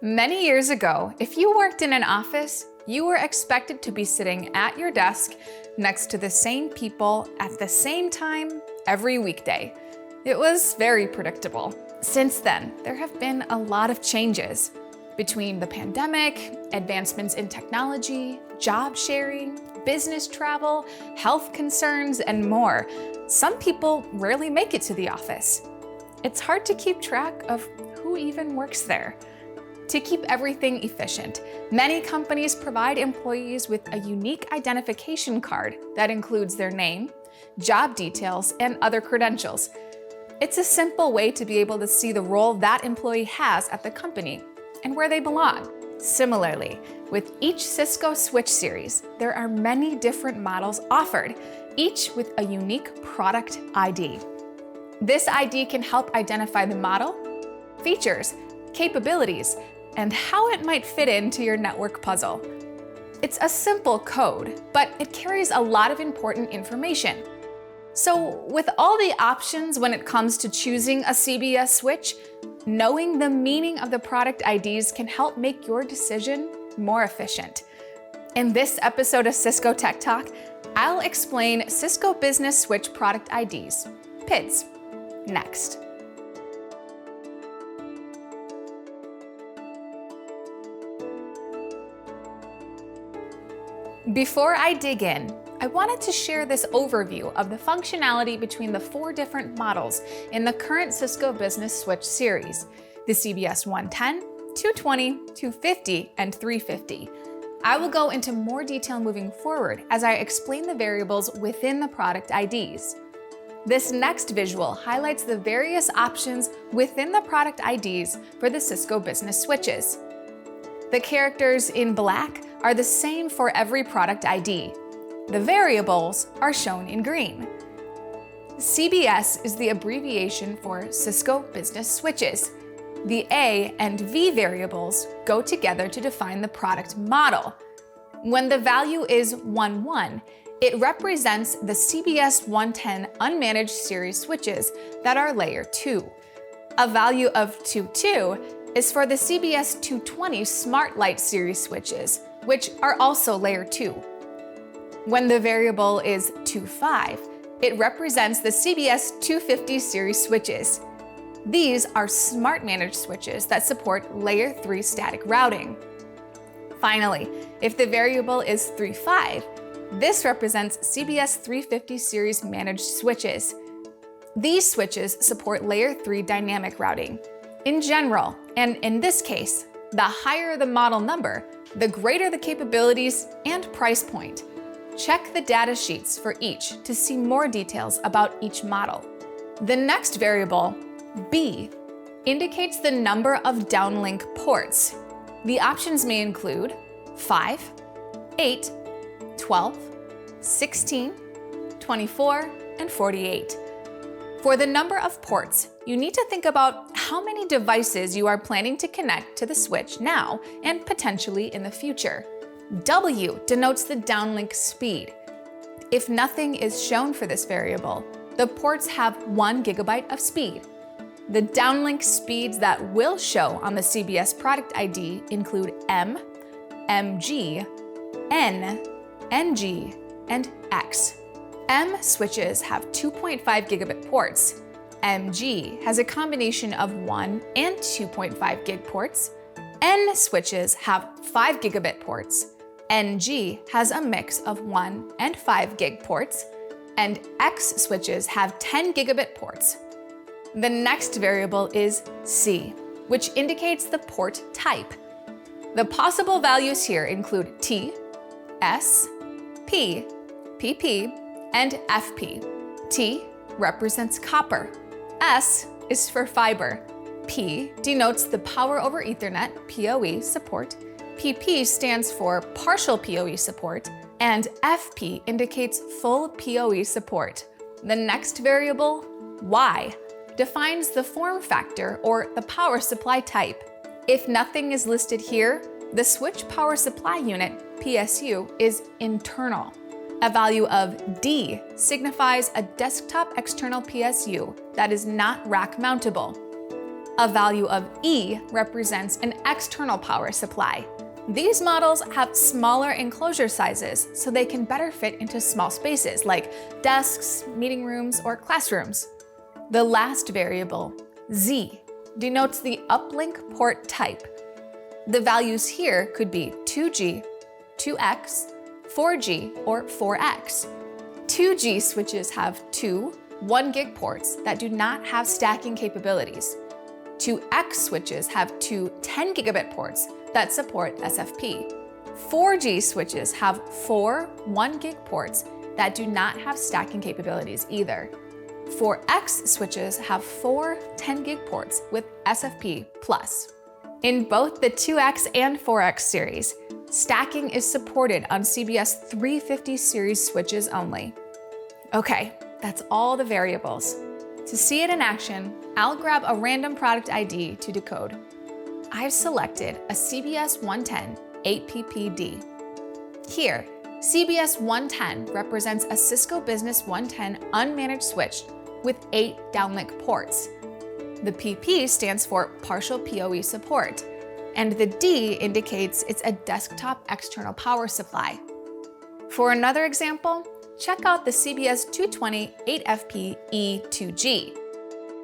Many years ago, if you worked in an office, you were expected to be sitting at your desk next to the same people at the same time every weekday. It was very predictable. Since then, there have been a lot of changes. Between the pandemic, advancements in technology, job sharing, business travel, health concerns, and more, some people rarely make it to the office. It's hard to keep track of who even works there. To keep everything efficient, many companies provide employees with a unique identification card that includes their name, job details, and other credentials. It's a simple way to be able to see the role that employee has at the company and where they belong. Similarly, with each Cisco switch series, there are many different models offered, each with a unique product ID. This ID can help identify the model, features, capabilities, and how it might fit into your network puzzle. It's a simple code, but it carries a lot of important information. So with all the options when it comes to choosing a CBS switch, knowing the meaning of the product IDs can help make your decision more efficient. In this episode of Cisco Tech Talk, I'll explain Cisco Business Switch product IDs, PIDs, next. Before I dig in, I wanted to share this overview of the functionality between the 4 different models in the current Cisco Business Switch series, the CBS 110, 220, 250, and 350. I will go into more detail moving forward as I explain the variables within the product IDs. This next visual highlights the various options within the product IDs for the Cisco Business Switches. The characters in black are the same for every product ID. The variables are shown in green. CBS is the abbreviation for Cisco Business Switches. The A and V variables go together to define the product model. When the value is 11, it represents the CBS 110 unmanaged series switches that are layer 2. A value of 22 is for the CBS 220 Smart Light series switches, which are also layer 2. When the variable is 25, it represents the CBS 250 series switches. These are smart managed switches that support layer 3 static routing. Finally, if the variable is 35, this represents CBS 350 series managed switches. These switches support layer 3 dynamic routing. In general, and in this case, the higher the model number, the greater the capabilities and price point. Check the data sheets for each to see more details about each model. The next variable, B, indicates the number of downlink ports. The options may include 5, 8, 12, 16, 24, and 48. For the number of ports, you need to think about how many devices you are planning to connect to the switch now and potentially in the future. W denotes the downlink speed. If nothing is shown for this variable, the ports have 1 gigabyte of speed. The downlink speeds that will show on the CBS product ID include M, MG, N, NG, and X. M switches have 2.5 gigabit ports. MG has a combination of 1 and 2.5 gig ports. N switches have 5 gigabit ports. NG has a mix of 1 and 5 gig ports. And X switches have 10 gigabit ports. The next variable is C, which indicates the port type. The possible values here include T, S, P, PP, and FP. T represents copper. S is for fiber. P denotes the Power over Ethernet (PoE) support. PP stands for partial PoE support, and FP indicates full PoE support. The next variable, Y, defines the form factor or the power supply type. If nothing is listed here, the switch power supply unit, PSU, is internal. A value of D signifies a desktop external PSU that is not rack mountable. A value of E represents an external power supply. These models have smaller enclosure sizes, so they can better fit into small spaces like desks, meeting rooms, or classrooms. The last variable, Z, denotes the uplink port type. The values here could be 2G, 2X, 4G, or 4X. 2G switches have two 1 gig ports that do not have stacking capabilities. 2X switches have two 10 gigabit ports that support SFP. 4G switches have four 1 gig ports that do not have stacking capabilities either. 4X switches have four 10 gig ports with SFP+. In both the 2X and 4X series, stacking is supported on CBS 350 series switches only. Okay, that's all the variables. To see it in action, I'll grab a random product ID to decode. I've selected a CBS 110 8PPD. Here, CBS 110 represents a Cisco Business 110 unmanaged switch with 8 downlink ports. The PP stands for partial PoE support, and the D indicates it's a desktop external power supply. For another example, check out the CBS 220 8FP E2G.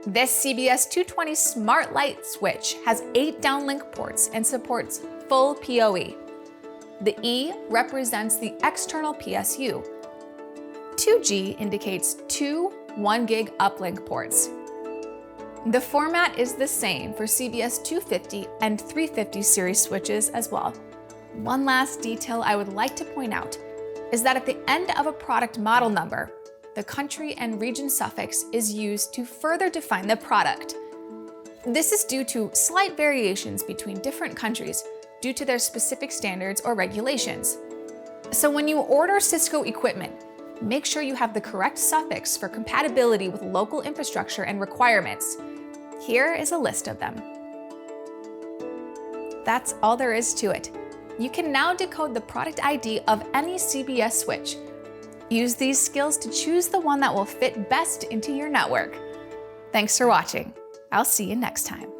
This CBS 220 Smart Light switch has 8 downlink ports and supports full PoE. The E represents the external PSU. 2G indicates two 1 gig uplink ports. The format is the same for CBS 250 and 350 series switches as well. One last detail I would like to point out is that at the end of a product model number, the country and region suffix is used to further define the product. This is due to slight variations between different countries due to their specific standards or regulations. So when you order Cisco equipment, make sure you have the correct suffix for compatibility with local infrastructure and requirements. Here is a list of them. That's all there is to it. You can now decode the product ID of any CBS switch. Use these skills to choose the one that will fit best into your network. Thanks for watching. I'll see you next time.